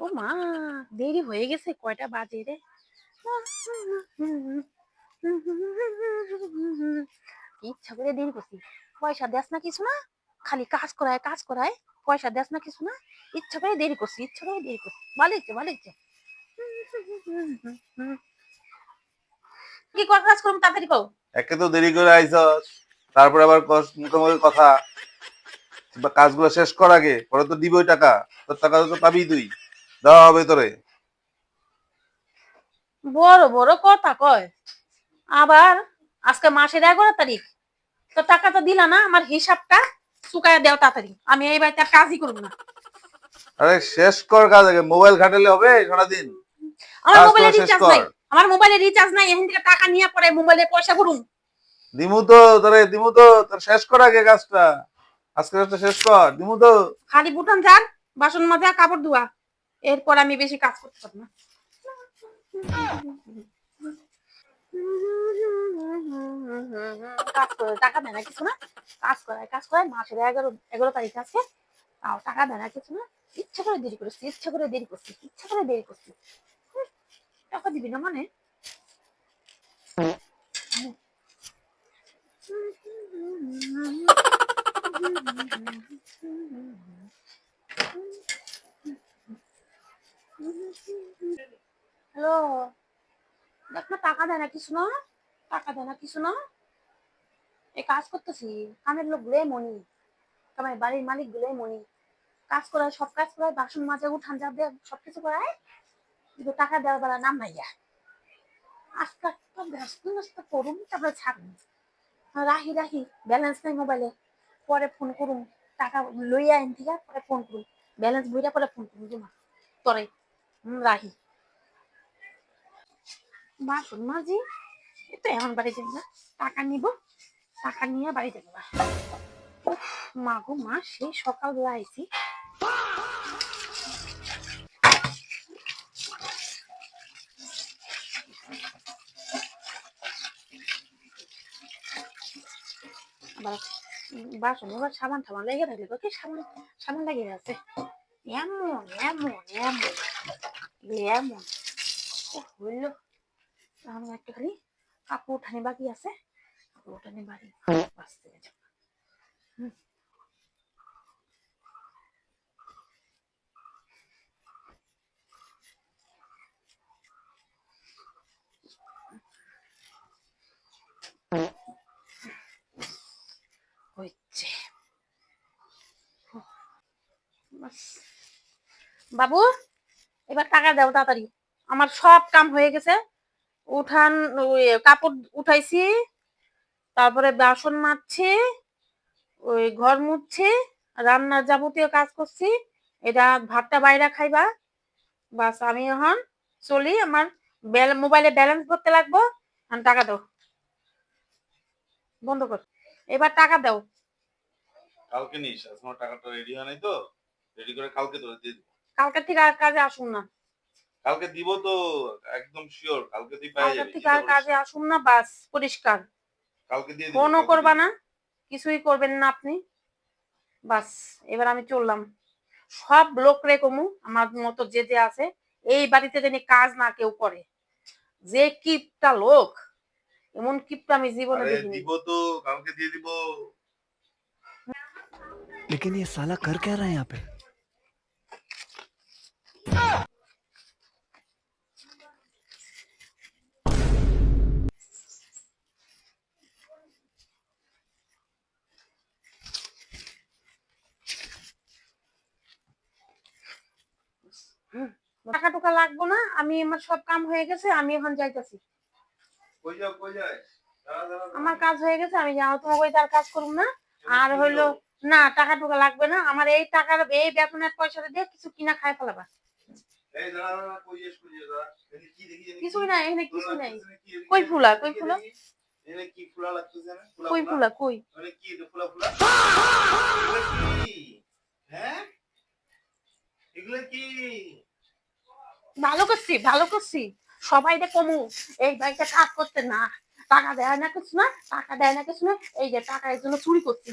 ও মা, দেরি হয়ে গেছে, কয়টা বাজে রে? ইচ্ছা করে দেরি করছি। পয়সা দেস না কিছু না, খালি কাজ করায় পয়সা দেস না কিছু না। ইচ্ছা করে দেরি করছি, ইচ্ছা করে দেরি করছি। ভালো হচ্ছে, ভালো হচ্ছে। কি কাজ করুন, তাড়াতাড়ি কও। একে তো দেরি করে আইছস, তারপর আবার মুখে মুখে কথা। কাজগুলো শেষ কর আগে, পরে তো দিবই টাকা। তোর টাকা তো পাবি তুই, দেওয়া হবে তোরে। বড় বড় কথা কয়। আবার আজকে মাসের 11 তারিখ, তো টাকা তো দিলা না, আমার হিসাবটা চুকায় দেও তাড়াতাড়ি। আমি এই বাড়িতে আর কাজই করব না। আরে শেষ কর কাজ আগে, মোবাইল ঘাটালে হবে সারাদিন? আমার কাজ মোবাইলে তোরা শেষ রিচার্জ কর। নাই, আমার মোবাইলে রিচার্জ নাই। এখান থেকে টাকা নিয়ে পরে মোবাইলে পয়সা ভরুন। দিমু তো তোরে, দিমু তো। তোর শেষ কর আগে কাজটা, আজকে কাজটা শেষ কর, দিমু তো। খালি বুটান যান, বাসন মাজা, কাপড় ধোয়া, এরপর আমি বেশি কাজ করতে পারবো না। কাজ করে টাকা দেয় না কিছু না। কাজ করায় মাসের 11 তারিখ আছে, তাও টাকা দেয় না কিছু না। ইচ্ছা করে দেরি করছি, ইচ্ছা করে দেরি করছি, ইচ্ছা করে দেরি করছি। টাকা দিবি না মানে? হ্যালো, দেখ না, টাকা দেয় না কিছু না, টাকা দেয় না কিছু না। এই কাজ করতেছি, কামের লোক গুলো মনি, কামের বাড়ির মালিক গুলো মনি। কাজ করায়, সব কাজ করায়, বাসন মাজা, উঠান যা দেয়, সবকিছু করায়, কিন্তু টাকা দেওয়ার বেলা নাম নাই। আস্তে আস্তে ব্যস্ত ব্যস্ত করুন, তারপরে ছাড়ুন। রাহি রাহি, ব্যালেন্স নাই মোবাইলে, পরে ফোন করুন। টাকা লইয়া আইন থেকে পরে ফোন করুন, ব্যালেন্স বইরা পরে ফোন করুন তোমার তরে। রাহি বাসন মাজি, তো এখন বাড়ি যাই না, টাকা নিব, টাকা নিয়ে বাড়ি যাবো। মা গো মা, সেই সকালবেলা আইছি। আবার বাসন এবার সাবান টাবান লেগে থাকলে তো কি, সাবান সাবান লেগে আছে। এমন এমন এমন এমন হইল। আমি একটা খালি কাপড় উঠানি বাকি আছে, কাপড় উঠানি বাড়ি বাঁচতে গেছে। হচ্ছে বাবু, এবার টাকা দাও তাড়াতাড়ি। আমার সব কাম হয়ে গেছে। উঠান, কাপড় উঠাইছি, তারপরে বাসন মাজছি, ওই ঘর মুছছি, রান্নার যাবতীয় কাজ করছি। এটা ভাতটা বাইরে খাইবা। বাস, আমি এখন চলি, আমার মোবাইলে ব্যালেন্স করতে লাগবো। টাকা দাও, বন্ধ কর, এবার টাকা দাও। কালকে নিস, আমার টাকাটা রেডি হয় নাই তো, রেডি করে কালকে তোরে দিয়ে দিব। কালকে থেকে আর কাজে আসুন না। কালকে দিব তো, একদম শিওর কালকে তুই পেয়ে কালকে যাবি, থেকে চিন্তা আর করিস কাজে না। আসুন না, বাস পরিষ্কার। কালকে দিয়ে দিব, ফোনও কালকে দিয়ে করবা দিব। না, কিছুই করবেন না আপনি। বাস, এবার আমি চললাম। সব লোক রে কমু, আমার মতো যে যে আছে এই বাড়িতে যেন কাজ না কেউ করে। যে কিপটা লোক, এমন কিপটা আমি জীবনে আরে দেখিনি। দিব তো, কালকে দিয়ে দিব। लेकिन ये साला कर क्या रहा है यहाँ पे? টাকা টুকা লাগবো না, আমি আমার সব কাম হয়ে গেছে, আমি এখন যাইতেছি। কই যাও, কই যায়? আমার কাজ হয়ে গেছে, আমি যাও, তোমাকে ওই তার কাজ করুম না। আর হইলো না, টাকা টুকা লাগবে না আমার। এই টাকার, এই বেতনের পয়সাটা দিয়ে কিছু কিনা খাই ফেলাবা। এই দাঁড়া দাঁড়া, কই যাস, কই যাস, দাঁড়া। এখানে কি দেখি জানি, কিছুই নাই, এখানে কিছুই নাই। কি কই ফুলা, কই ফুলা, এখানে কি ফুলা লাগতেছে না? ফুলা কই ফুলা, কই? মানে কি এটা, ফুলা ফুলা? এগুলা কি? হ্যাঁ, এগুলা কি? ভালো করছি, ভালো করছি। সবাই রে কমু এই বাড়িতে কাজ করতে না, টাকা দেয় না কিছু না, টাকা দেয় না কিছু না। এই যে টাকা এর জন্য চুরি করছি।